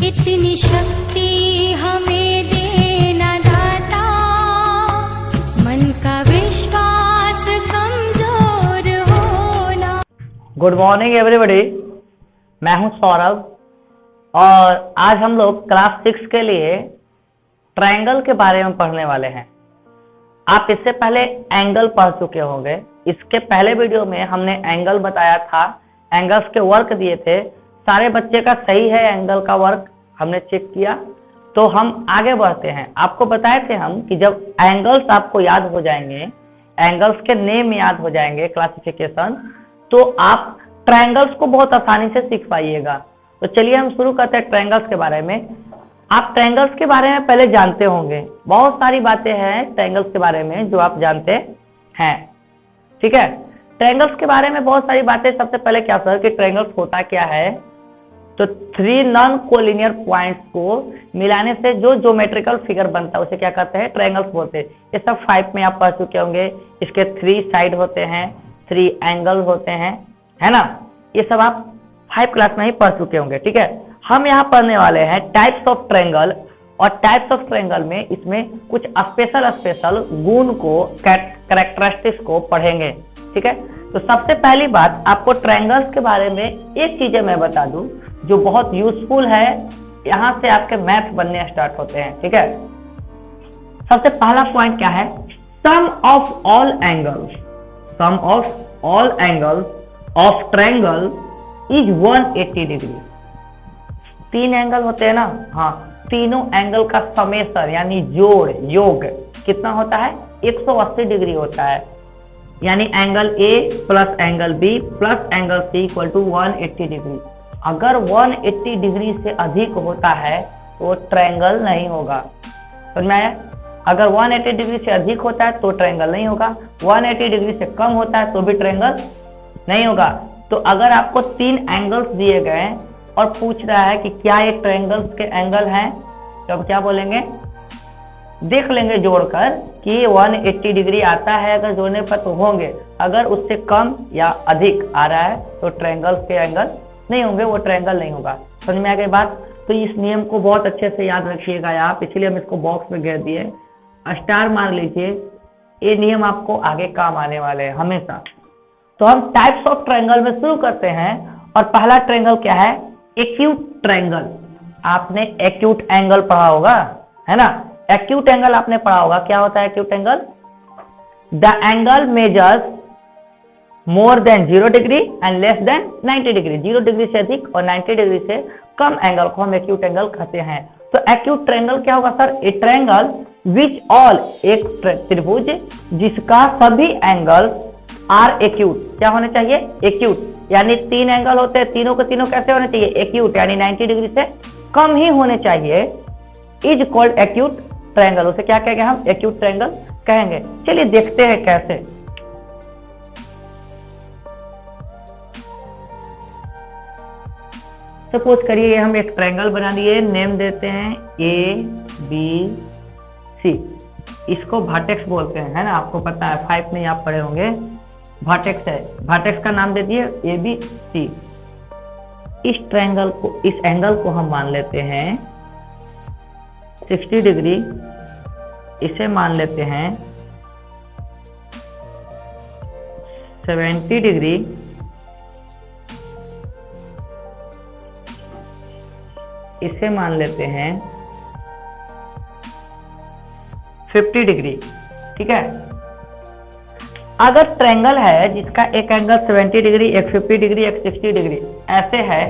इतनी शक्ति हमें देना दाता, मन का विश्वास कमजोर होना। गुड मॉर्निंग एवरीबॉडी, मैं हूं सौरभ और आज हम लोग क्लास 6 के लिए ट्रायंगल के बारे में पढ़ने वाले हैं। आप इससे पहले एंगल पढ़ चुके होंगे। इसके पहले वीडियो में हमने एंगल बताया था, एंगल्स के वर्क दिए थे। सारे बच्चे का सही है एंगल का वर्क, हमने चेक किया। तो हम आगे बढ़ते हैं। आपको बताए थे हम कि जब एंगल्स आपको याद हो जाएंगे, एंगल्स के नेम याद हो जाएंगे, क्लासिफिकेशन, तो आप ट्रायंगल्स को बहुत आसानी से सीख पाइएगा। तो चलिए हम शुरू करते हैं ट्रायंगल्स के बारे में। आप ट्रायंगल्स के बारे में पहले जानते होंगे, बहुत सारी बातें हैं ट्रायंगल्स के बारे में जो आप जानते हैं, ठीक है। ट्रायंगल्स के बारे में बहुत सारी बातें। सबसे पहले क्या सर कि ट्रायंगल्स होता क्या है, तो 3 नॉन कोलिनियर पॉइंट्स को मिलाने से जो ज्योमेट्रिकल फिगर बनता है उसे क्या कहते हैं, ट्रायंगल्स बोलते हैं। ये सब 5 में आप पढ़ चुके होंगे। इसके 3 साइड होते हैं, 3 एंगल होते हैं, है ना। ये सब आप 5 क्लास में ही पढ़ चुके होंगे, ठीक है। हम यहाँ पढ़ने वाले हैं टाइप्स ऑफ ट्रायंगल, और टाइप्स ऑफ ट्रायंगल में इसमें कुछ स्पेशल गुण को, कैरेक्टरिस्टिक्स को पढ़ेंगे, ठीक है। तो सबसे पहली बात, आपको ट्रायंगल्स के बारे में एक चीज मैं बता दूं जो बहुत यूजफुल है। यहां से आपके मैथ बनने स्टार्ट होते हैं, ठीक है। सबसे पहला पॉइंट क्या है, sum of all angles, sum of all angles of triangle is 180 degree. 3 angle होते हैं ना, हाँ, तीनों एंगल का समेशन यानी जोड़, योग कितना होता है, 180 डिग्री होता है। यानी angle A plus angle B plus angle C equal to 180 degree. अगर 180 डिग्री से अधिक होता है तो ट्रायंगल नहीं होगा, समझ में आया। अगर 180 डिग्री से अधिक होता है तो ट्रायंगल नहीं होगा, 180 डिग्री से कम होता है तो भी ट्रायंगल नहीं होगा। तो अगर आपको 3 एंगल्स दिए गए और पूछ रहा है कि क्या ये ट्रायंगल्स के एंगल हैं, तो अब क्या बोलेंगे, देख लेंगे जोड़कर कि 180 डिग्री आता है, अगर जोड़ने पर तो होंगे। अगर उससे कम या अधिक आ रहा है तो ट्रायंगल्स के एंगल नहीं होंगे, वो ट्रायंगल नहीं होगा। समझ में आ गई बात। तो इस नियम को बहुत अच्छे से याद रखिएगा आप, इसलिए हम इसको बॉक्स में घेर दिए, स्टार मार लीजिए। ये नियम आपको आगे काम आने वाले हैं हमेशा। तो हम टाइप्स ऑफ ट्रायंगल में शुरू करते हैं, और पहला ट्रायंगल क्या है, एक्यूट ट्रायंगल। आपने एक्यूट एंगल पढ़ा होगा, है ना। एक्यूट एंगल आपने पढ़ा होगा, क्या होता है acute angle, the angle measures more than 0 degree and less than 90 degree. 0 degree से अधिक और 90 डिग्री से कम एंगल को हम एक्यूट एंगल कहते हैं। तो एक्यूट ट्रायंगल क्या होगा sir, A triangle which all, एक त्रिभुज जिसका सभी एंगल आर एक्यूट, क्या होने चाहिए, एक्यूट। यानी 3 एंगल होते हैं, तीनों के तीनों कैसे होने चाहिए, एक्यूट, यानी 90 डिग्री से कम ही होने चाहिए, इज कॉल्ड एक्यूट ट्रायंगल। उसे क्या कहेंगे हम, एक्यूट ट्रायंगल कहेंगे। चलिए देखते हैं कैसे। सपोज करिए हम एक ट्रायंगल बना लिए, नेम देते हैं ए बी सी। इसको वर्टेक्स बोलते हैं, है ना, आपको पता है, 5 में आप पढ़े होंगे। वर्टेक्स है, वर्टेक्स का नाम दे दिए ए बी सी। इस ट्रायंगल को, इस एंगल को हम मान लेते हैं 60 डिग्री, इसे मान लेते हैं 70 डिग्री, इसे मान लेते हैं 50 डिग्री, ठीक है। अगर ट्रायंगल है जिसका एक एंगल 70 डिग्री, एक 50 डिग्री, एक 60 डिग्री ऐसे है,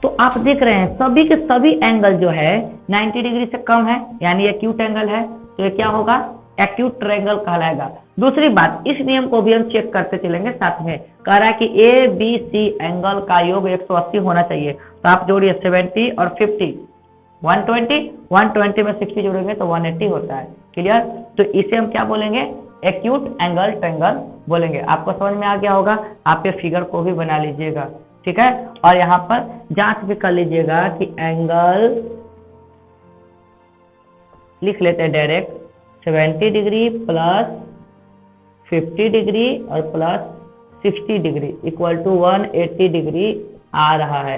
तो आप देख रहे हैं सभी के सभी एंगल जो है 90 डिग्री से कम है, यानी एक्यूट एंगल है। तो ये क्या होगा, एक्यूट ट्रायंगल कहलाएगा। दूसरी बात, इस नियम को भी हम चेक करते चलेंगे साथ में। कह रहा है कि ए बी सी एंगल का योग 180 होना चाहिए, तो आप जोड़िए 70 और 50, 120, 120 में 60 जोड़ेंगे तो 180 होता है। क्लियर। तो इसे हम क्या बोलेंगे, एक्यूट एंगल ट्रायंगल बोलेंगे। आपको समझ में आ गया होगा। आप ये फिगर को भी बना लीजिएगा, ठीक है। और यहाँ पर जांच भी कर लीजिएगा कि एंगल लिख लेते हैं डायरेक्ट, 70 डिग्री प्लस 50 डिग्री और plus 60 degree equal to 180 degree आ रहा है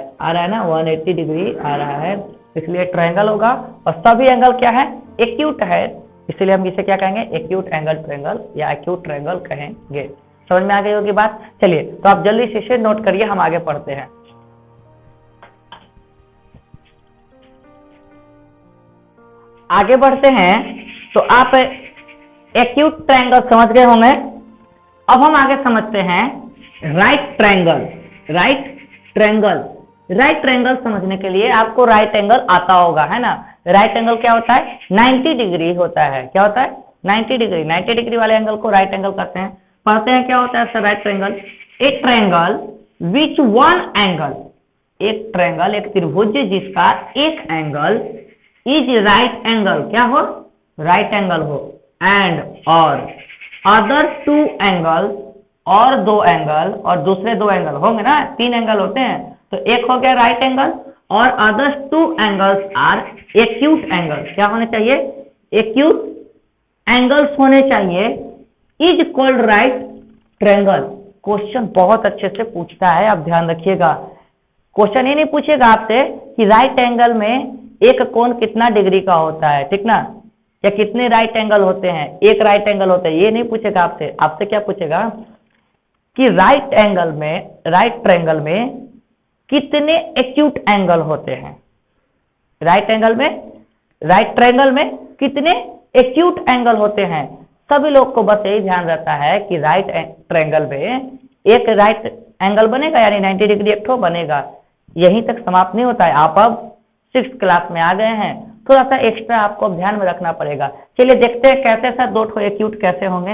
ना, 180 डिग्री आ रहा है। इसलिए ट्रायंगल होगा। और सभी एंगल क्या है, एक्यूट है, इसलिए हम इसे क्या कहेंगे, एक्यूट एंगल ट्रायंगल या एक्यूट ट्रायंगल कहेंगे। समझ में आ गई होगी बात। चलिए तो आप जल्दी से इसे नोट करिए, हम आगे पढ़ते हैं। आगे बढ़ते हैं तो आप एक्यूट ट्रायंगल समझ गए होंगे। अब हम आगे समझते हैं right triangle. Right triangle, right triangle समझने के लिए आपको राइट एंगल आता होगा, है ना। राइट एंगल क्या होता है, 90 डिग्री होता है। क्या होता है, 90 डिग्री। 90 डिग्री वाले एंगल को राइट एंगल कहते हैं। पढ़ते हैं क्या होता है सर राइट ट्रायंगल। एक ट्रायंगल विच वन एंगल, एक ट्रायंगल, एक त्रिभुज जिसका एक एंगल इज राइट एंगल, क्या हो, राइट एंगल हो, एंड और अदर टू एंगल, और दो एंगल, और दूसरे दो एंगल होंगे ना, 3 एंगल होते हैं, तो एक हो गया राइट एंगल, और others 2 angles are acute angle. क्या होने चाहिए, एक्यूट एंगल्स होने चाहिए, is called right triangle. Question बहुत अच्छे से पूछता है, आप ध्यान रखिएगा। क्वेश्चन ये नहीं पूछेगा आपसे कि राइट एंगल में एक कोण कितना डिग्री का होता है, ठीक ना, या कितने राइट एंगल होते हैं, एक राइट एंगल होता है, ये नहीं पूछेगा आपसे। आपसे क्या पूछेगा कि राइट एंगल में, राइट ट्रायंगल में कितने एक्यूट एंगल होते हैं। राइट एंगल में, राइट ट्रायंगल में कितने एक्यूट एंगल होते हैं। सभी लोग को बस यही ध्यान रहता है कि राइट ट्रायंगल में एक राइट एंगल बनेगा, यानी 90 डिग्री एक ठो बनेगा। यहीं तक समाप्त नहीं होता है। आप अब 6th क्लास में आ गए हैं, थोड़ा सा एक्स्ट्रा आपको ध्यान में रखना पड़ेगा। चलिए देखते हैं कैसे सर दो ठो एक्यूट कैसे होंगे।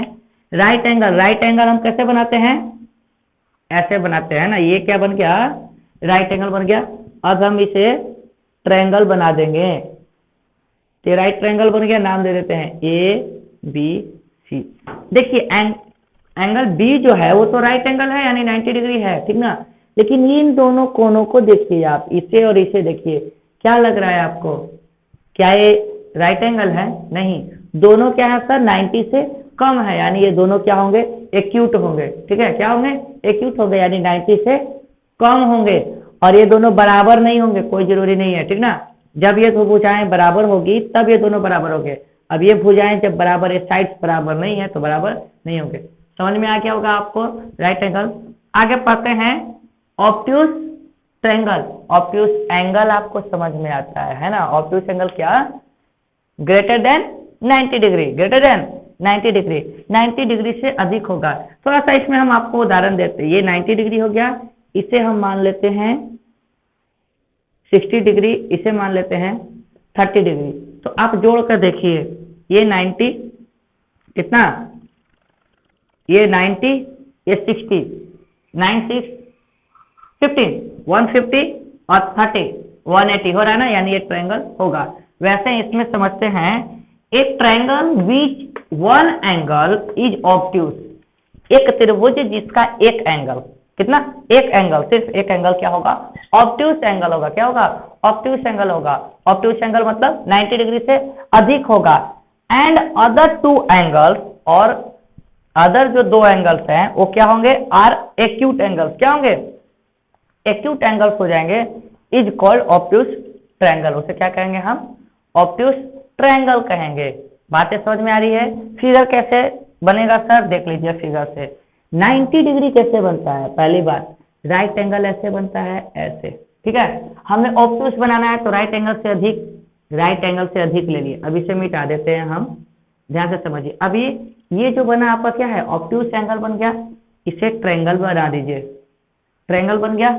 राइट एंगल, राइट एंगल हम कैसे बनाते हैं, ऐसे बनाते हैं ना। ये क्या बन गया, राइट एंगल बन गया। अब हम इसे ट्रायंगल बना देंगे। ये राइट ट्रायंगल बन गया, नाम दे देते हैं ABC। देखिए एंगल बी जो है वो तो राइट एंगल है, यानी 90 डिग्री है, ठीक ना। लेकिन इन दोनों कोनों को देखिए आप, इसे और इसे देखिए, क्या लग रहा है आपको, क्या ये राइट एंगल है, नहीं। दोनों क्या है सर, 90 से कम है, यानी ये दोनों क्या होंगे, एक्यूट होंगे, ठीक है। क्या होंगे, एक्यूट होंगे, यानी 90 से कम होंगे। और ये दोनों बराबर नहीं होंगे, कोई जरूरी नहीं है, ठीक ना। जब ये दो भुजाएं बराबर होगी तब ये दोनों बराबर होंगे। अब ये भुजाएं जब बराबर है, साइड्स बराबर नहीं है, तो बराबर नहीं होंगे। समझ में आ गया होगा आपको राइट एंगल। आगे पढ़ते हैं ऑब्ट्यूज ट्रायंगल। ऑब्ट्यूज एंगल आपको समझ में आता है ना। ऑब्ट्यूज एंगल क्या, greater than 90 degree, greater than 90 degree, 90 degree से अधिक होगा। थोड़ा सा इसमें हम आपको उदाहरण देते हैं। ये 90 डिग्री हो गया, इसे हम मान लेते हैं 60 डिग्री, इसे मान लेते हैं 30 डिग्री। तो आप जोड़ कर देखिए, ये 90 कितना, ये 90, ये 60, 9 6 15, 150 और 30, 180 हो रहा है ना, यानी ये ट्रायंगल होगा। वैसे इसमें समझते हैं एक triangle which one angle is obtuse, एक त्रिभुज जिसका एक एंगल, कितना, एक एंगल, सिर्फ एक एंगल क्या होगा, ऑब्ट्यूज एंगल होगा। क्या होगा, ऑब्ट्यूज एंगल होगा। ऑब्ट्यूज एंगल मतलब 90 डिग्री से अधिक होगा। एंड अदर 2 एंगल्स, और अदर जो 2 एंगल्स हैं वो क्या होंगे, आर एक्यूट एंगल्स। क्या होंगे, एक्यूट एंगल्स हो जाएंगे। इज कॉल्ड ऑब्ट्यूज ट्रायंगल, उसे क्या कहेंगे हम, ऑब्ट्यूज ट्रायंगल कहेंगे। बातें समझ में आ रही है। फिगर कैसे बनेगा सर, देख लीजिए फिगर से 90 डिग्री कैसे बनता है। पहली बात, राइट एंगल ऐसे बनता है, ऐसे, ठीक है। हमें ऑब्ट्यूज बनाना है तो राइट एंगल से अधिक, राइट एंगल से अधिक ले लिए। अब इसे मिटा देते हैं हम, ध्यान से समझिए। अभी ये जो बना आपका क्या है, ऑब्ट्यूज एंगल बन गया, इसे ट्रायंगल बना दीजिए। ट्रायंगल बन गया,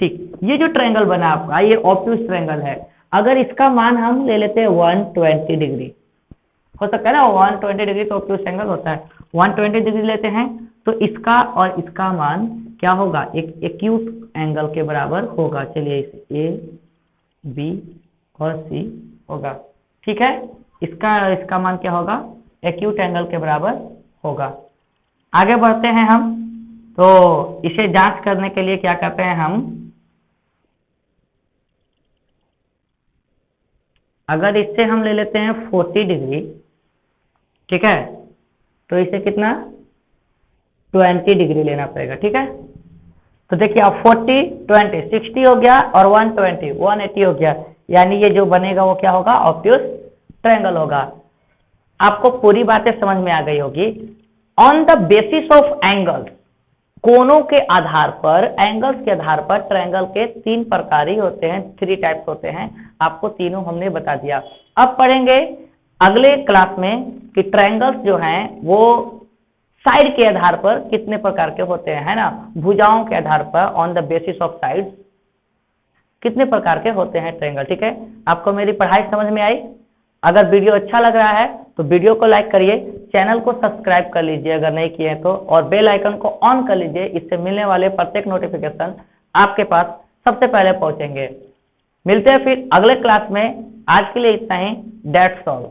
ठीक। ये जो ट्रायंगल बना आपका, ये ऑब्ट्यूज ट्रायंगल है। अगर इसका मान हम ले लेते हैं 120 डिग्री, हो सकता है ना 120 डिग्री तो ऑब्ट्यूज एंगल होता है। 120 डिग्री लेते हैं तो इसका और इसका मान क्या होगा, एक एक्यूट एंगल के बराबर होगा। चलिए इसे A B और C होगा, ठीक है। इसका मान क्या होगा, एक्यूट एंगल के बराबर होगा। आगे बढ़ते हैं हम, तो इसे जांच करने के लिए क्या करते हैं हम, अगर इससे हम ले लेते हैं 40 डिग्री, ठीक है, तो इसे कितना 20 डिग्री लेना पड़ेगा, ठीक है। तो देखिए अब 40 20 60 हो गया और 120 180 हो गया, यानी ये जो बनेगा वो क्या होगा, ऑब्ट्यूज ट्रायंगल होगा। आपको पूरी बातें समझ में आ गई होगी। On the basis of angles, कोनों के आधार पर, एंगल्स के आधार पर ट्रायंगल के 3 प्रकार ही होते हैं, 3 टाइप्स होते हैं। आपको तीनों हमने बता दिया। अब पढ़ेंगे अगले क्लास में कि ट्रायंगल्स जो हैं वो साइड के आधार पर कितने प्रकार के होते हैं, है ना, भुजाओं के आधार पर, on the basis of side कितने प्रकार के होते हैं ट्रायंगल। ठीक है, आपको मेरी पढ़ाई समझ में आई? अगर वीडियो अच्छा लग रहा है तो वीडियो को लाइक करिए, चैनल को सब्सक्राइब कर लीजिए अगर नहीं किए तो, और बेल आइकन को ऑन कर लीजिए। इससे मिलने वाले प्रत्येक नोटिफिकेशन आपके पास सबसे पहले पहुंचेंगे। मिलते हैं फिर अगले क्लास में। आज के लिए इतना ही। That's all.